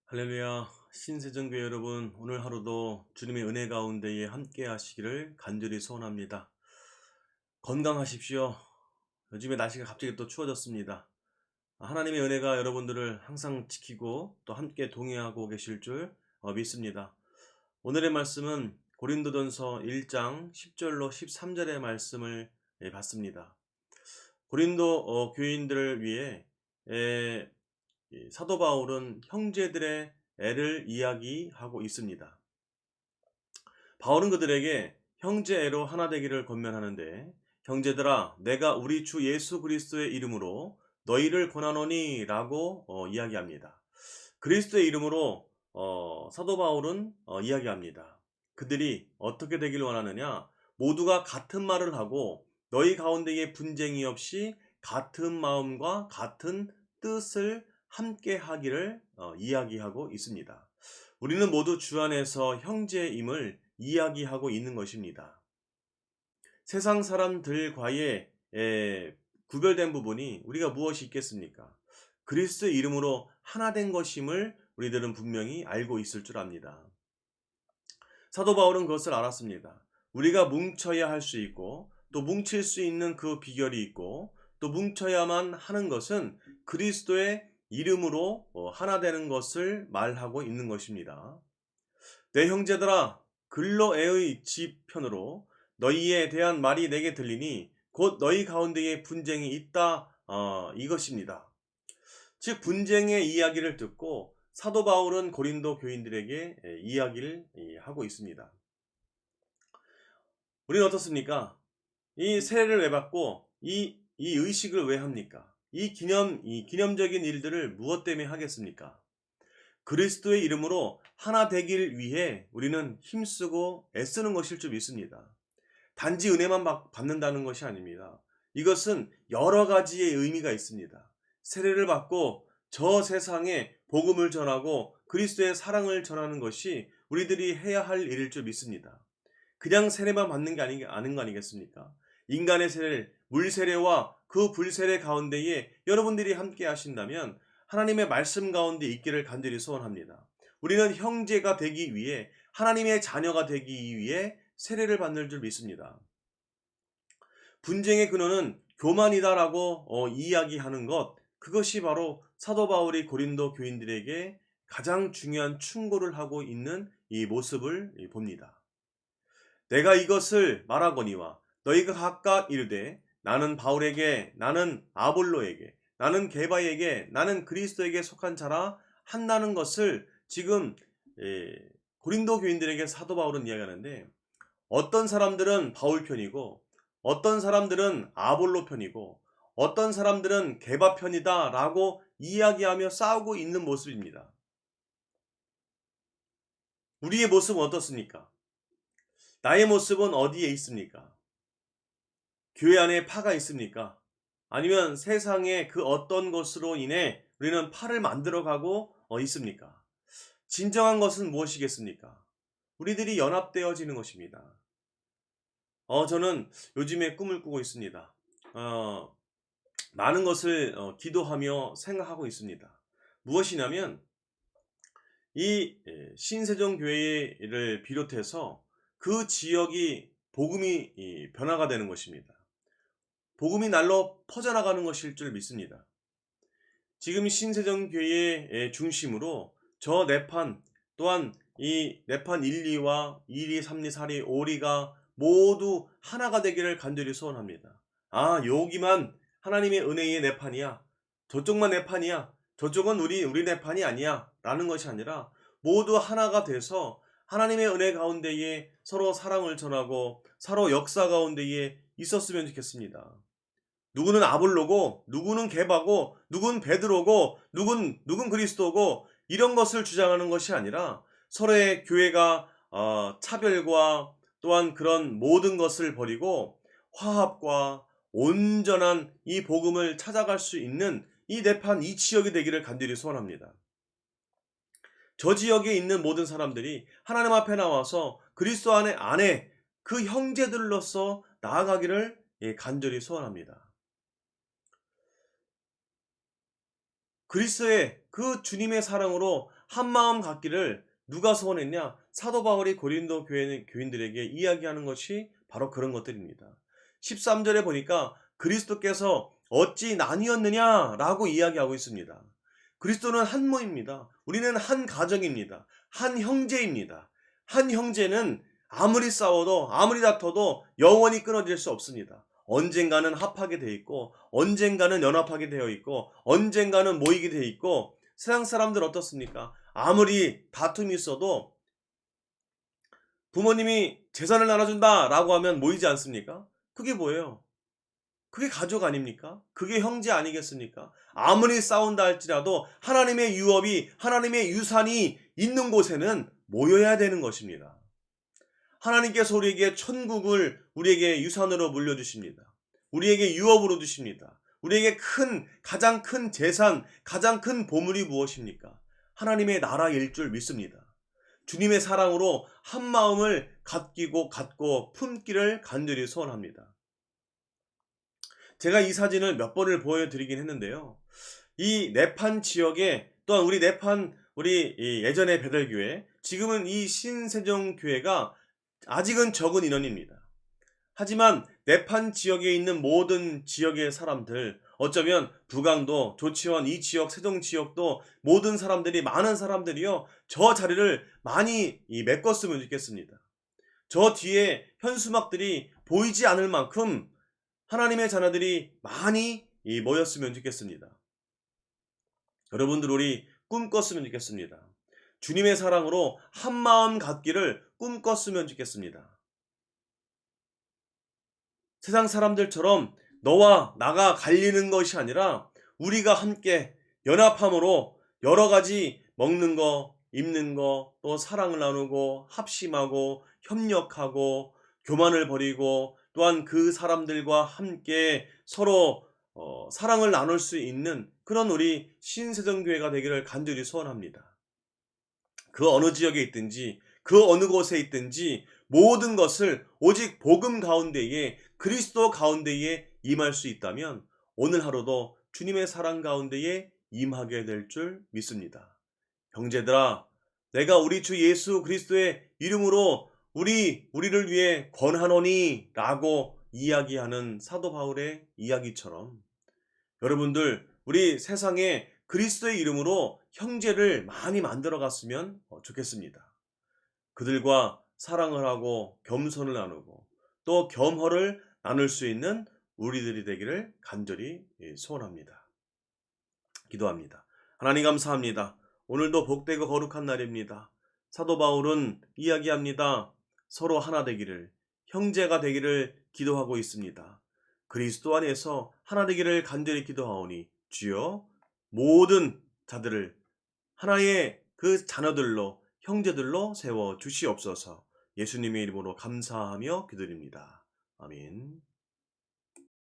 할렐루야. 신세전교회 여러분, 오늘 하루도 주님의 은혜 가운데에 함께 하시기를 간절히 소원합니다. 건강하십시오. 요즘에 날씨가 갑자기 또 추워졌습니다. 하나님의 은혜가 여러분들을 항상 지키고 또 함께 동행하고 계실 줄 믿습니다. 오늘의 말씀은 고린도전서 1장 10절로 13절의 말씀을 봤습니다. 고린도 교인들을 위해 사도 바울은 형제들의 애를 이야기하고 있습니다. 바울은 그들에게 형제애로 하나 되기를 권면하는데, 형제들아, 내가 우리 주 예수 그리스도의 이름으로 너희를 권하노니 라고 이야기합니다. 그리스도의 이름으로 사도 바울은 이야기합니다. 그들이 어떻게 되길 원하느냐? 모두가 같은 말을 하고 너희 가운데에 분쟁이 없이 같은 마음과 같은 뜻을 함께 하기를 이야기하고 있습니다. 우리는 모두 주 안에서 형제임을 이야기하고 있는 것입니다. 세상 사람들과의 구별된 부분이 우리가 무엇이 있겠습니까? 그리스도의 이름으로 하나 된 것임을 우리들은 분명히 알고 있을 줄 압니다. 사도 바울은 그것을 알았습니다. 우리가 뭉쳐야 할 수 있고 또 뭉칠 수 있는 그 비결이 있고 또 뭉쳐야만 하는 것은 그리스도의 이름으로 하나 되는 것을 말하고 있는 것입니다. 내 형제들아, 글로에의 집 편으로 너희에 대한 말이 내게 들리니 곧 너희 가운데에 분쟁이 있다, 이것입니다. 즉 분쟁의 이야기를 듣고 사도 바울은 고린도 교인들에게 이야기를 하고 있습니다. 우리는 어떻습니까? 이 세례를 왜 받고 이 의식을 왜 합니까? 이 기념적인 일들을 무엇 때문에 하겠습니까? 그리스도의 이름으로 하나 되길 위해 우리는 힘쓰고 애쓰는 것일 줄 믿습니다. 단지 은혜만 받는다는 것이 아닙니다. 이것은 여러 가지의 의미가 있습니다. 세례를 받고 저 세상에 복음을 전하고 그리스도의 사랑을 전하는 것이 우리들이 해야 할 일일 줄 믿습니다. 그냥 세례만 받는 게 아닌 거 아니겠습니까? 인간의 세례, 물세례와 그 불세례 가운데에 여러분들이 함께 하신다면 하나님의 말씀 가운데 있기를 간절히 소원합니다. 우리는 형제가 되기 위해, 하나님의 자녀가 되기 위해 세례를 받는 줄 믿습니다. 분쟁의 근원은 교만이다라고 이야기하는 것, 그것이 바로 사도 바울이 고린도 교인들에게 가장 중요한 충고를 하고 있는 이 모습을 봅니다. 내가 이것을 말하거니와 너희가 각각 이르되 나는 바울에게, 나는 아볼로에게, 나는 게바에게, 나는 그리스도에게 속한 자라 한다는 것을 지금 고린도 교인들에게 사도 바울은 이야기하는데, 어떤 사람들은 바울 편이고 어떤 사람들은 아볼로 편이고 어떤 사람들은 게바 편이다 라고 이야기하며 싸우고 있는 모습입니다. 우리의 모습은 어떻습니까? 나의 모습은 어디에 있습니까? 교회 안에 파가 있습니까? 아니면 세상의 그 어떤 것으로 인해 우리는 파를 만들어가고 있습니까? 진정한 것은 무엇이겠습니까? 우리들이 연합되어지는 것입니다. 저는 요즘에 꿈을 꾸고 있습니다. 많은 것을 기도하며 생각하고 있습니다. 무엇이냐면 이 신세종 교회를 비롯해서 그 지역이 복음이 변화가 되는 것입니다. 복음이 날로 퍼져나가는 것일 줄 믿습니다. 지금 신세종 교회의 중심으로 저 네판, 또한 이 네판 1, 2와 2, 2, 3, 2, 4, 2, 5리가 모두 하나가 되기를 간절히 소원합니다. 여기만 하나님의 은혜의 네판이야, 저쪽만 네판이야, 저쪽은 우리 네판이 아니야 라는 것이 아니라 모두 하나가 돼서 하나님의 은혜 가운데에 서로 사랑을 전하고 서로 역사 가운데에 있었으면 좋겠습니다. 누구는 아볼로고 누구는 게바고 누군 베드로고 누군 그리스도고 이런 것을 주장하는 것이 아니라 서로의 교회가 차별과 또한 그런 모든 것을 버리고 화합과 온전한 이 복음을 찾아갈 수 있는 이 네판 이 지역이 되기를 간절히 소원합니다. 저 지역에 있는 모든 사람들이 하나님 앞에 나와서 그리스도 안에 그 형제들로서 나아가기를 간절히 소원합니다. 그리스도의 그 주님의 사랑으로 한마음 갖기를 누가 소원했냐? 사도 바울이 고린도 교인들에게 이야기하는 것이 바로 그런 것들입니다. 13절에 보니까 그리스도께서 어찌 나뉘었느냐라고 이야기하고 있습니다. 그리스도는 한 모입니다. 우리는 한 가정입니다. 한 형제입니다. 한 형제는 아무리 싸워도 아무리 다퉈도 영원히 끊어질 수 없습니다. 언젠가는 합하게 되어 있고 언젠가는 연합하게 되어 있고 언젠가는 모이게 되어 있고 세상 사람들 어떻습니까? 아무리 다툼이 있어도 부모님이 재산을 나눠준다 라고 하면 모이지 않습니까? 그게 뭐예요? 그게 가족 아닙니까? 그게 형제 아니겠습니까? 아무리 싸운다 할지라도 하나님의 유업이 하나님의 유산이 있는 곳에는 모여야 되는 것입니다. 하나님께서 우리에게 천국을 우리에게 유산으로 물려주십니다. 우리에게 유업으로 주십니다. 우리에게 가장 큰 재산, 가장 큰 보물이 무엇입니까? 하나님의 나라일 줄 믿습니다. 주님의 사랑으로 한 마음을 갖고 품기를 간절히 소원합니다. 제가 이 사진을 몇 번을 보여드리긴 했는데요. 이 네판 지역에 또한 우리 예전의 베들교회, 지금은 이 신세종교회가 아직은 적은 인원입니다. 하지만 네판 지역에 있는 모든 지역의 사람들, 어쩌면 부강도, 조치원, 이 지역, 세종 지역도 모든 사람들이, 많은 사람들이요, 저 자리를 많이 메꿨으면 좋겠습니다. 저 뒤에 현수막들이 보이지 않을 만큼 하나님의 자녀들이 많이 모였으면 좋겠습니다. 여러분들 우리 꿈꿨으면 좋겠습니다. 주님의 사랑으로 한마음 갖기를 꿈꿨으면 좋겠습니다. 세상 사람들처럼 너와 나가 갈리는 것이 아니라 우리가 함께 연합함으로 여러 가지 먹는 거, 입는 거, 또 사랑을 나누고 합심하고 협력하고 교만을 버리고 또한 그 사람들과 함께 서로 사랑을 나눌 수 있는 그런 우리 신세종교회가 되기를 간절히 소원합니다. 그 어느 지역에 있든지 그 어느 곳에 있든지 모든 것을 오직 복음 가운데에, 그리스도 가운데에 임할 수 있다면 오늘 하루도 주님의 사랑 가운데에 임하게 될 줄 믿습니다. 형제들아, 내가 우리 주 예수 그리스도의 이름으로 우리를 위해 권하노니 라고 이야기하는 사도 바울의 이야기처럼 여러분들 우리 세상에 그리스도의 이름으로 형제를 많이 만들어 갔으면 좋겠습니다. 그들과 사랑을 하고 겸손을 나누고 또 겸허를 나눌 수 있는 우리들이 되기를 간절히 소원합니다. 기도합니다. 하나님 감사합니다. 오늘도 복되고 거룩한 날입니다. 사도 바울은 이야기합니다. 서로 하나 되기를, 형제가 되기를 기도하고 있습니다. 그리스도 안에서 하나 되기를 간절히 기도하오니 주여 모든 자들을 하나의 그 자녀들로 형제들로 세워 주시옵소서. 예수님의 이름으로 감사하며 기도드립니다. 아멘.